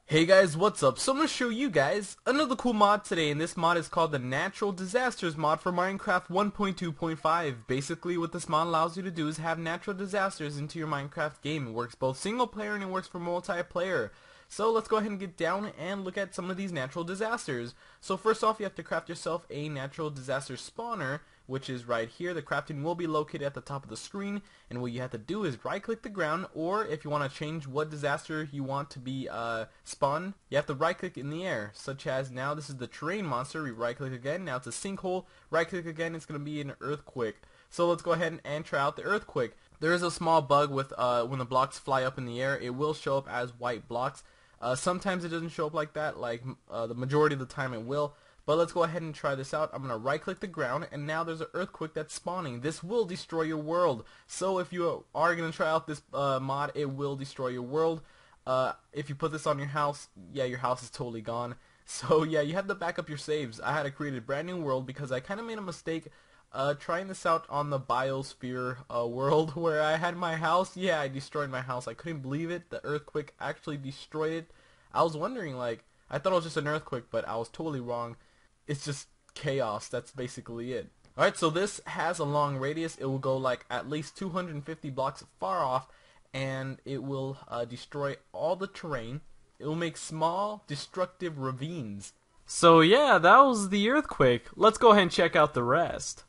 Hey guys, what's up? So I'm going to show you guys another cool mod today, and this mod is called the Natural Disasters mod for Minecraft 1.2.5. Basically what this mod allows you to do is have natural disasters into your Minecraft game. It works both single player and it works for multiplayer. So let's go ahead and get down and look at some of these natural disasters. So first off, you have to craft yourself a natural disaster spawner, which is right here. The crafting will be located at the top of the screen, and what you have to do is right click the ground, or if you want to change what disaster you want to be spawned, you have to right click in the air, such as now this is the terrain monster. We right click again, now it's a sinkhole, right click again, it's going to be an earthquake. So let's go ahead and try out the earthquake. There is a small bug with when the blocks fly up in the air, it will show up as white blocks. Sometimes it doesn't show up like that, like the majority of the time it will. But let's go ahead and try this out. I'm going to right click the ground, and now there's an earthquake that's spawning. This will destroy your world. So if you are going to try out this mod, it will destroy your world. If you put this on your house, yeah, your house is totally gone. So yeah, you have to back up your saves. I had to create a brand new world because I kind of made a mistake trying this out on the biosphere world where I had my house. Yeah, I destroyed my house. I couldn't believe it. The earthquake actually destroyed it. I was wondering, like, I thought it was just an earthquake, but I was totally wrong. It's just chaos. That's basically it. Alright, so this has a long radius. It will go like at least 250 blocks far off, and it will destroy all the terrain. It will make small destructive ravines. So yeah, that was the earthquake. Let's go ahead and check out the rest.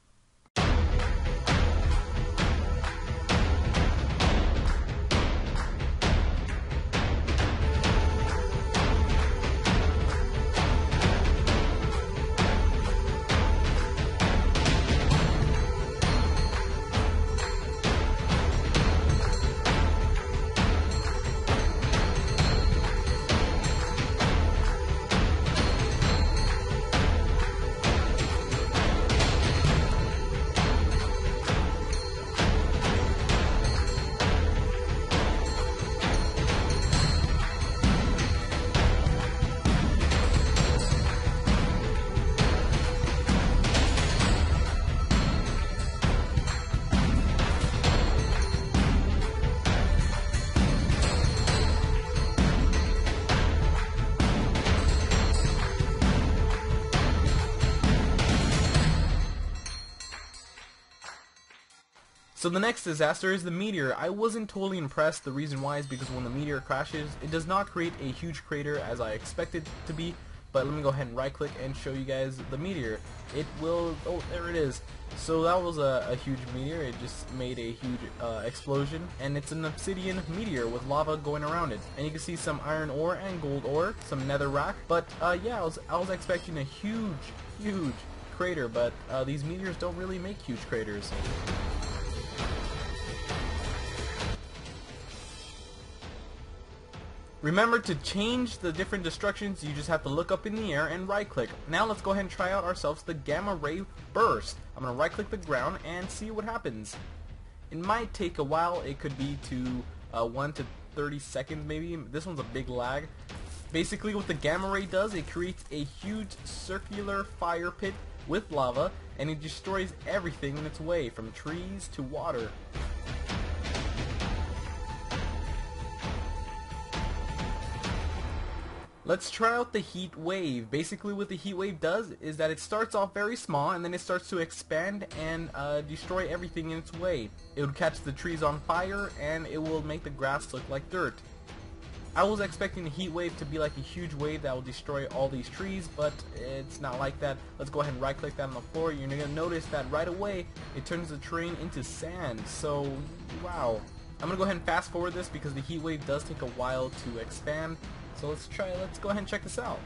So the next disaster is the meteor. I wasn't totally impressed. The reason why is because when the meteor crashes, it does not create a huge crater as I expected it to be. But let me go ahead and right click and show you guys the meteor. It will, oh, there it is. So that was a huge meteor. It just made a huge explosion, and it's an obsidian meteor with lava going around it. And you can see some iron ore and gold ore, some nether rock. But yeah, I was expecting a huge crater, but these meteors don't really make huge craters. Remember to change the different destructions, you just have to look up in the air and right click. Now let's go ahead and try out ourselves the gamma ray burst. I'm going to right click the ground and see what happens. It might take a while, it could be to 1 to 30 seconds maybe. This one's a big lag. Basically what the gamma ray does, it creates a huge circular fire pit with lava, and it destroys everything in its way, from trees to water. Let's try out the heat wave. Basically what the heat wave does is that it starts off very small and then it starts to expand and destroy everything in its way. It would catch the trees on fire and it will make the grass look like dirt. I was expecting the heat wave to be like a huge wave that will destroy all these trees, but it's not like that. Let's go ahead and right click that on the floor. You're going to notice that right away it turns the terrain into sand. So wow. I'm going to go ahead and fast forward this because the heat wave does take a while to expand. So let's go ahead and check this out.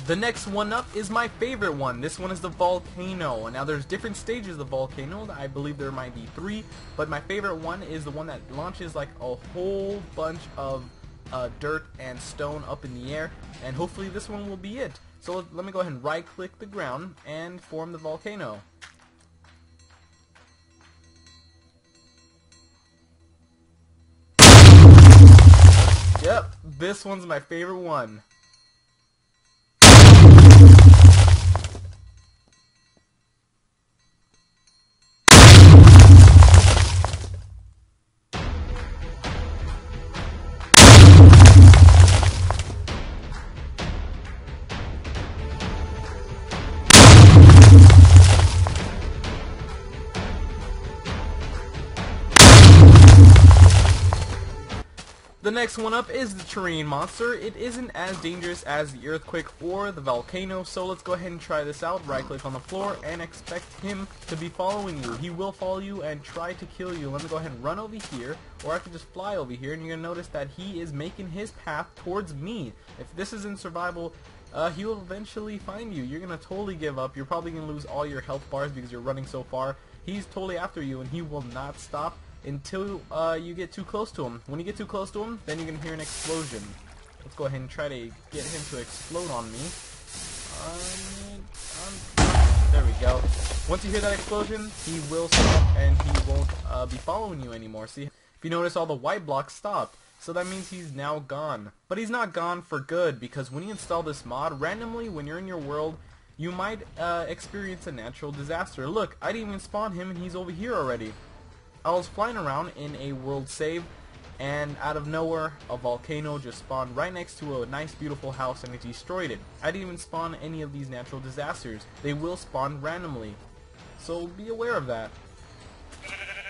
The next one up is my favorite one. This one is the volcano. Now there's different stages of the volcano. I believe there might be 3, but my favorite one is the one that launches like a whole bunch of dirt and stone up in the air, and hopefully this one will be it. So let me go ahead and right click the ground and form the volcano. This one's my favorite one. The next one up is the terrain monster. It isn't as dangerous as the earthquake or the volcano, so let's go ahead and try this out. Right click on the floor and expect him to be following you. He will follow you and try to kill you. Let me go ahead and run over here, or I can just fly over here, and you're going to notice that he is making his path towards me. If this is in survival, he will eventually find you. You're going to totally give up. You're probably going to lose all your health bars because you're running so far. He's totally after you, and he will not stop until you get too close to him. When you get too close to him, then you're going to hear an explosion. Let's go ahead and try to get him to explode on me. There we go. Once you hear that explosion, he will stop and he won't be following you anymore. See, if you notice, all the white blocks stopped. So that means he's now gone. But he's not gone for good, because when you install this mod, randomly when you're in your world, you might experience a natural disaster. Look, I didn't even spawn him and he's over here already. I was flying around in a world save, and out of nowhere a volcano just spawned right next to a nice beautiful house and it destroyed it. I didn't even spawn any of these natural disasters. They will spawn randomly, so be aware of that.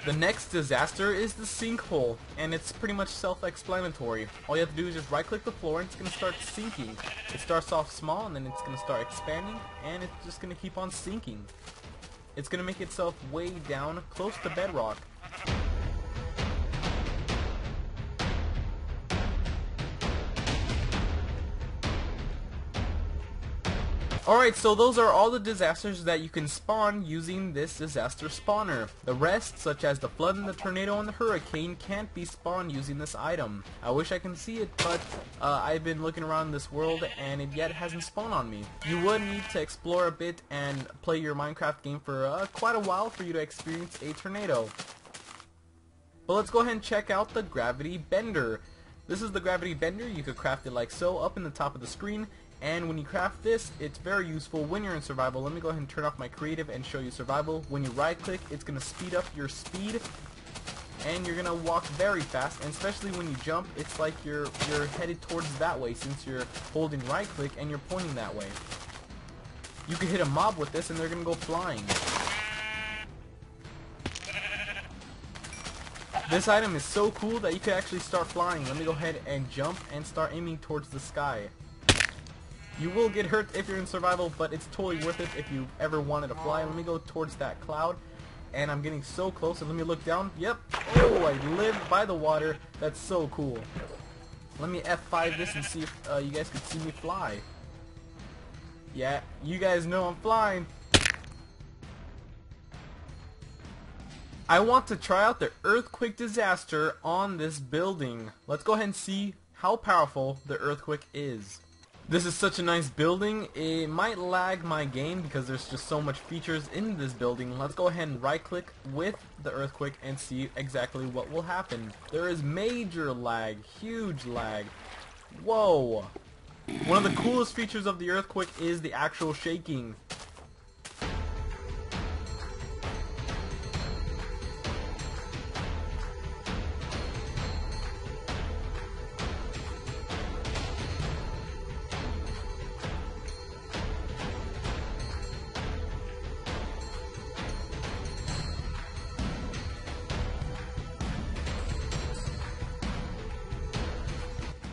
The next disaster is the sinkhole, and it's pretty much self-explanatory. All you have to do is just right click the floor and it's going to start sinking. It starts off small and then it's going to start expanding, and it's just going to keep on sinking. It's going to make itself way down close to bedrock. Alright, so those are all the disasters that you can spawn using this disaster spawner. The rest, such as the flood and the tornado and the hurricane, can't be spawned using this item. I wish I can see it, but I've been looking around this world and it yet hasn't spawned on me. You would need to explore a bit and play your Minecraft game for quite a while for you to experience a tornado. But let's go ahead and check out the gravity bender. This is the gravity bender. You could craft it like so, up in the top of the screen. And when you craft this, it's very useful when you're in survival. Let me go ahead and turn off my creative and show you survival. When you right click, it's going to speed up your speed, and you're going to walk very fast, and especially when you jump, it's like you're headed towards that way since you're holding right click and you're pointing that way. You can hit a mob with this and they're going to go flying. This item is so cool that you can actually start flying. Let me go ahead and jump and start aiming towards the sky. You will get hurt if you're in survival, but it's totally worth it if you ever wanted to fly. Let me go towards that cloud, and I'm getting so close, and let me look down. Yep. Oh, I live by the water. That's so cool. Let me F5 this and see if you guys can see me fly. Yeah, you guys know I'm flying. I want to try out the earthquake disaster on this building. Let's go ahead and see how powerful the earthquake is. This is such a nice building. It might lag my game because there's just so much features in this building. Let's go ahead and right click with the earthquake and see exactly what will happen. There is major lag, huge lag. Whoa. One of the coolest features of the earthquake is the actual shaking.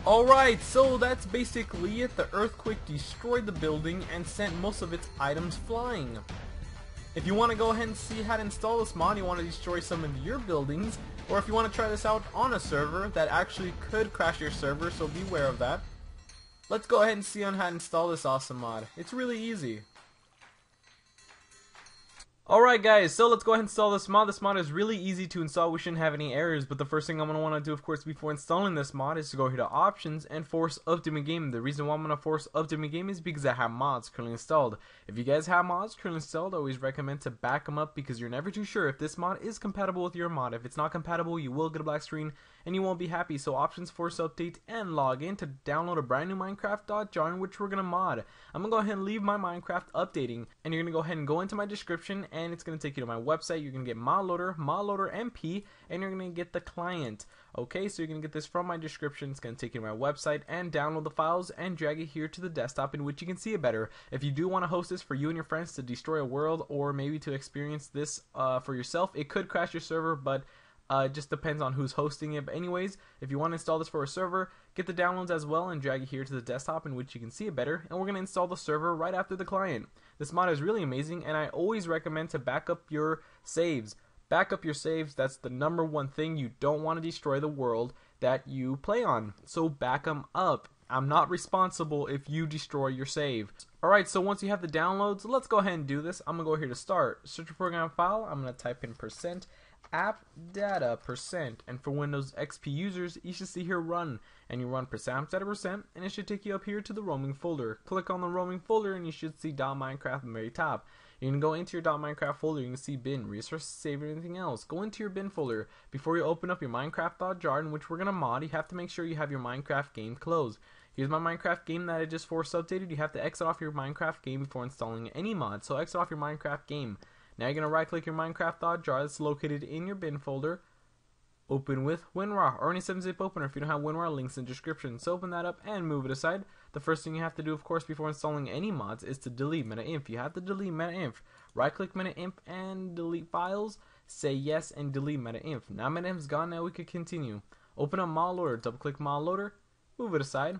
Alright, so that's basically it. The earthquake destroyed the building and sent most of its items flying. If you want to go ahead and see how to install this mod, you want to destroy some of your buildings, or if you want to try this out on a server that actually could crash your server, so beware of that. Let's go ahead and see on how to install this awesome mod. It's really easy. Alright guys, so let's go ahead and install this mod. This mod is really easy to install. We shouldn't have any errors, but the first thing I'm going to want to do, of course, before installing this mod is to go here to options and force updating game. The reason why I'm going to force updating game is because I have mods currently installed. If you guys have mods currently installed, I always recommend to back them up because you're never too sure if this mod is compatible with your mod. If it's not compatible, you will get a black screen and you won't be happy. So options, force update, and log in to download a brand new Minecraft.jar in which we're going to mod. I'm going to go ahead and leave my Minecraft updating, and you're going to go ahead and go into my description, and it's going to take you to my website. You're going to get ModLoader, ModLoader MP, and you're going to get the client. Okay, so you're going to get this from my description. It's going to take you to my website and download the files and drag it here to the desktop in which you can see it better. If you do want to host this for you and your friends to destroy a world, or maybe to experience this for yourself, it could crash your server, but it just depends on who's hosting it. But anyways, if you want to install this for a server, get the downloads as well and drag it here to the desktop in which you can see it better, and we're going to install the server right after the client. This mod is really amazing, and I always recommend to back up your saves. Back up your saves. That's the number one thing. You don't want to destroy the world that you play on, so back them up. I'm not responsible if you destroy your save. Alright, so once you have the downloads, let's go ahead and do this. I'm going to go here to start. Search a program file. I'm going to type in %appdata%, and for Windows XP users, you should see here run, and you run %appdata%, and it should take you up here to the roaming folder. Click on the roaming folder, and you should see .minecraft at the very top. You can go into your .minecraft folder. You can see bin, resources, save, and anything else. Go into your bin folder. Before you open up your Minecraft.jar in which we're going to mod, you have to make sure you have your Minecraft game closed. Here's my Minecraft game that I just force updated. You have to exit off your Minecraft game before installing any mod. So exit off your Minecraft game. Now you're going to right click your Minecraft.jar that's located in your bin folder. Open with Winrar or any 7-zip opener. If you don't have Winrar, links in the description. So open that up and move it aside. The first thing you have to do, of course, before installing any mods is to delete MetaInf. You have to delete MetaInf. Right click MetaInf and delete files. Say yes and delete MetaInf. Now MetaInf's gone. Now we can continue. Open up ModLoader. Double click ModLoader. Move it aside.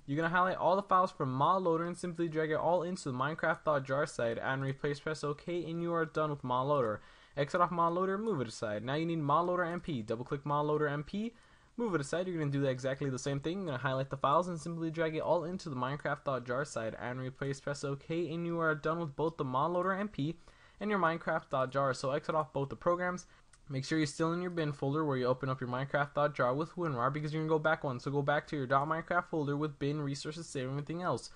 You're going to highlight all the files from ModLoader and simply drag it all into the Minecraft.jar side and replace, press OK, and you are done with ModLoader. Exit off ModLoader, move it aside. Now you need ModLoader MP. Double click ModLoader MP, move it aside. You're going to do exactly the same thing. You're going to highlight the files and simply drag it all into the Minecraft.jar side and replace, press OK, and you are done with both the ModLoader MP and your Minecraft.jar. So exit off both the programs. Make sure you're still in your bin folder where you open up your Minecraft.jar with Winrar, because you're going to go back one. So go back to your .minecraft folder with bin, resources, save, and everything else.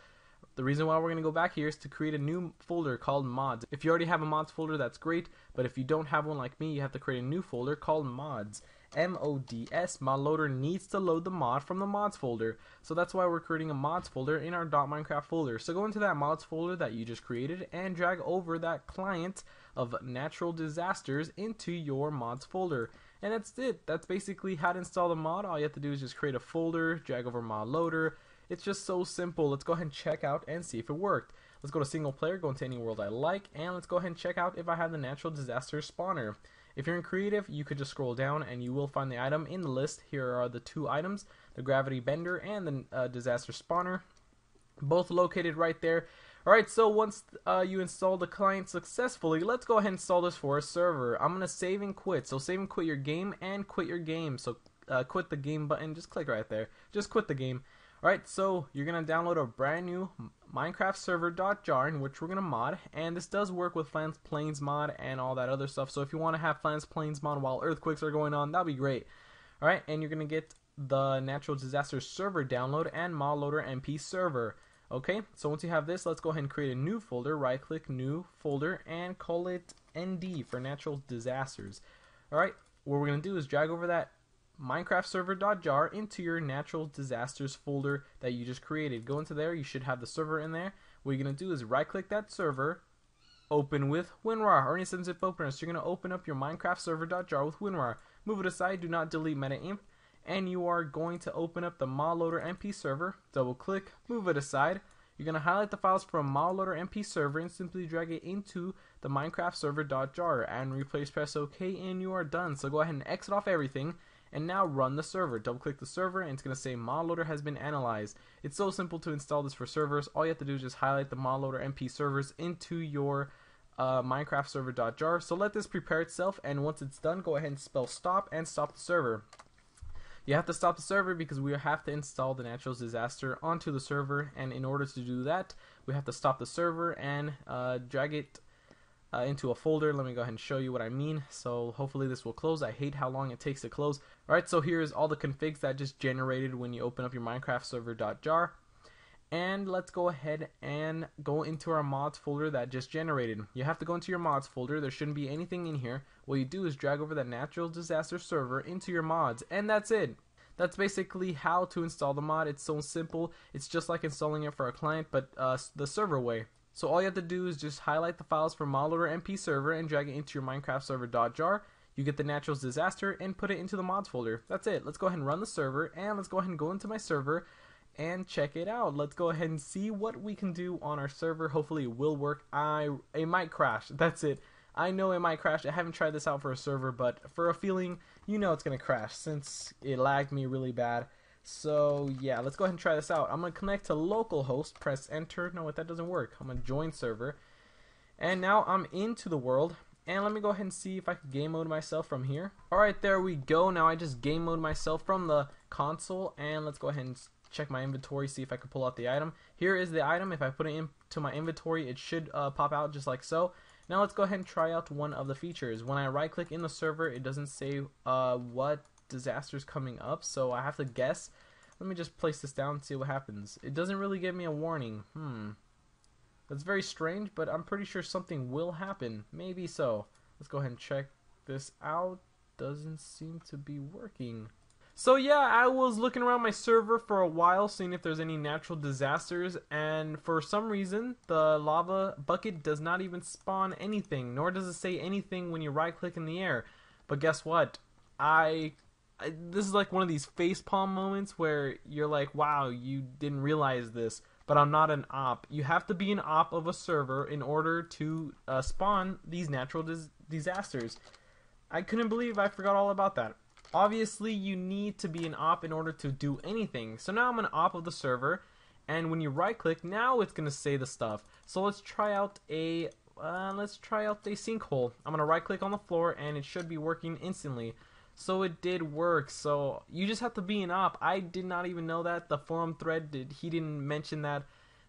The reason why we're going to go back here is to create a new folder called mods. If you already have a mods folder, that's great, but if you don't have one like me, you have to create a new folder called mods. M-O-D-S. ModLoader needs to load the mod from the mods folder. So that's why we're creating a mods folder in our .minecraft folder. So go into that mods folder that you just created and drag over that client of natural disasters into your mods folder. And that's it. That's basically how to install the mod. All you have to do is just create a folder, drag over ModLoader. It's just so simple. Let's go ahead and check out and see if it worked. Let's go to single player, go into any world I like, and let's go ahead and check out if I have the natural disaster spawner. If you're in creative, you could just scroll down and you will find the item in the list. Here are the two items, the gravity bender and the disaster spawner, both located right there. Alright, so once you install the client successfully, let's go ahead and install this for a server. I'm going to save and quit. So save and quit your game and quit your game. So quit the game button, just click right there. Just quit the game. Alright, so you're going to download a brand new Minecraft server.jar in which we're going to mod, and this does work with Flans Plains mod and all that other stuff. So if you want to have Flans Plains mod while earthquakes are going on, that'll be great. Alright, and you're going to get the natural disaster server download and ModLoader MP server. Okay, so once you have this, let's go ahead and create a new folder. Right click new folder and call it ND for natural disasters. Alright, what we're going to do is drag over that Minecraft server.jar into your natural disasters folder that you just created. Go into there, you should have the server in there. What you're going to do is right click that server, open with Winrar or any 7-zip opener. So you're going to open up your Minecraft server.jar with Winrar. Move it aside, do not delete MetaInf, and you are going to open up the ModLoader MP server. Double click, move it aside. You're going to highlight the files from ModLoader MP server and simply drag it into the Minecraft server.jar and replace, press OK, and you are done. So go ahead and exit off everything and now run the server. Double click the server and it's going to say ModLoader has been analyzed. It's so simple to install this for servers. All you have to do is just highlight the ModLoader MP servers into your Minecraft server.jar. So let this prepare itself, and once it's done, go ahead and spell stop and stop the server. You have to stop the server because we have to install the natural disaster onto the server, and in order to do that, we have to stop the server and drag it into a folder. Let me go ahead and show you what I mean. So hopefully this will close. I hate how long it takes to close. Alright, so here's all the configs that just generated when you open up your Minecraft server.jar. And let's go ahead and go into our mods folder that just generated. You have to go into your mods folder. There shouldn't be anything in here. What you do is drag over the natural disaster server into your mods, and that's it. That's basically how to install the mod. It's so simple. It's just like installing it for a client, but the server way. So all you have to do is just highlight the files from modloader MP server and drag it into your Minecraft server.jar. You get the natural disaster and put it into the mods folder. That's it. Let's go ahead and run the server, and let's go ahead and go into my server and check it out. Let's go ahead and see what we can do on our server. Hopefully it will work. It might crash. That's it. I know it might crash. I haven't tried this out for a server, but for a feeling, you know it's gonna crash since it lagged me really bad. So yeah, let's go ahead and try this out. I'm gonna connect to localhost, press enter. No, that doesn't work. I'm gonna join server, and now I'm into the world. And let me go ahead and see if I can game mode myself from here. Alright, there we go. Now I just game mode myself from the console, and let's go ahead and check my inventory, see if I can pull out the item. Here is the item. If I put it into my inventory, it should pop out just like so. Now let's go ahead and try out one of the features. When I right click in the server, it doesn't say what disaster is coming up, so I have to guess. Let me just place this down and see what happens. It doesn't really give me a warning. That's very strange, but I'm pretty sure something will happen. Maybe so. Let's go ahead and check this out. Doesn't seem to be working. So yeah, I was looking around my server for a while, seeing if there's any natural disasters, and for some reason, the lava bucket does not even spawn anything, nor does it say anything when you right click in the air. But guess what? This is like one of these facepalm moments where you're like, wow, you didn't realize this, but I'm not an op. You have to be an op of a server in order to spawn these natural disasters. I couldn't believe I forgot all about that. Obviously, you need to be an op in order to do anything. So now I'm an op of the server, and when you right click, now it's gonna say the stuff. So let's try out a sinkhole. I'm gonna right click on the floor, and it should be working instantly. So it did work. So you just have to be an op. I did not even know that. The forum thread he didn't mention that.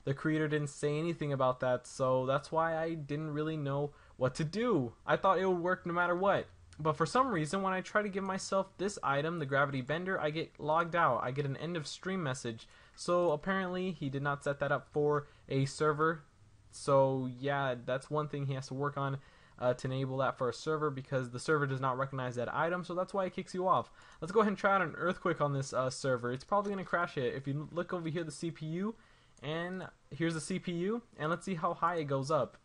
The creator didn't say anything about that. So that's why I didn't really know what to do. I thought it would work no matter what. But for some reason, when I try to give myself this item, the gravity bender, I get logged out. I get an end of stream message. So apparently he did not set that up for a server. So yeah, that's one thing he has to work on to enable that for a server, because the server does not recognize that item. So that's why it kicks you off. Let's go ahead and try out an earthquake on this server. It's probably going to crash it. If you look over here, the CPU, and here's the CPU, and let's see how high it goes up.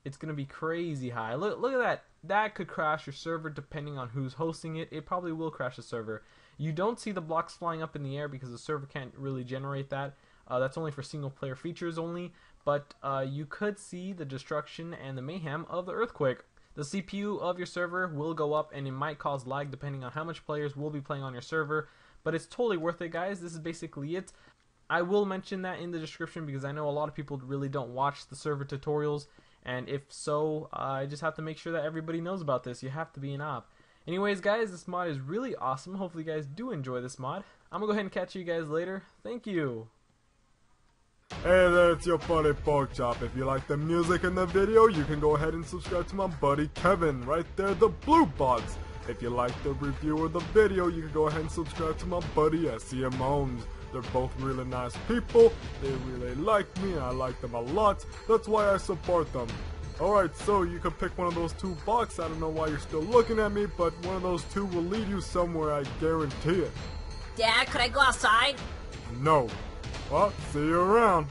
It's going to be crazy high. Look at that. That could crash your server depending on who's hosting it. It probably will crash the server. You don't see the blocks flying up in the air because the server can't really generate that. That's only for single player features only. But you could see the destruction and the mayhem of the earthquake. The CPU of your server will go up, and it might cause lag depending on how much players will be playing on your server. But it's totally worth it, guys. This is basically it. I will mention that in the description because I know a lot of people really don't watch the server tutorials. And if so, I just have to make sure that everybody knows about this. You have to be an op. Anyways, guys, this mod is really awesome. Hopefully you guys do enjoy this mod. I'm going to go ahead and catch you guys later. Thank you. Hey there, it's your buddy Porkchop. If you like the music in the video, you can go ahead and subscribe to my buddy Kevin, right there, the blue box. If you like the review or the video, you can go ahead and subscribe to my buddy SEM Owns. They're both really nice people. They really like me, and I like them a lot. That's why I support them. Alright, so you can pick one of those two boxes. I don't know why you're still looking at me, but one of those two will lead you somewhere, I guarantee it. Dad, could I go outside? No. Well, see you around.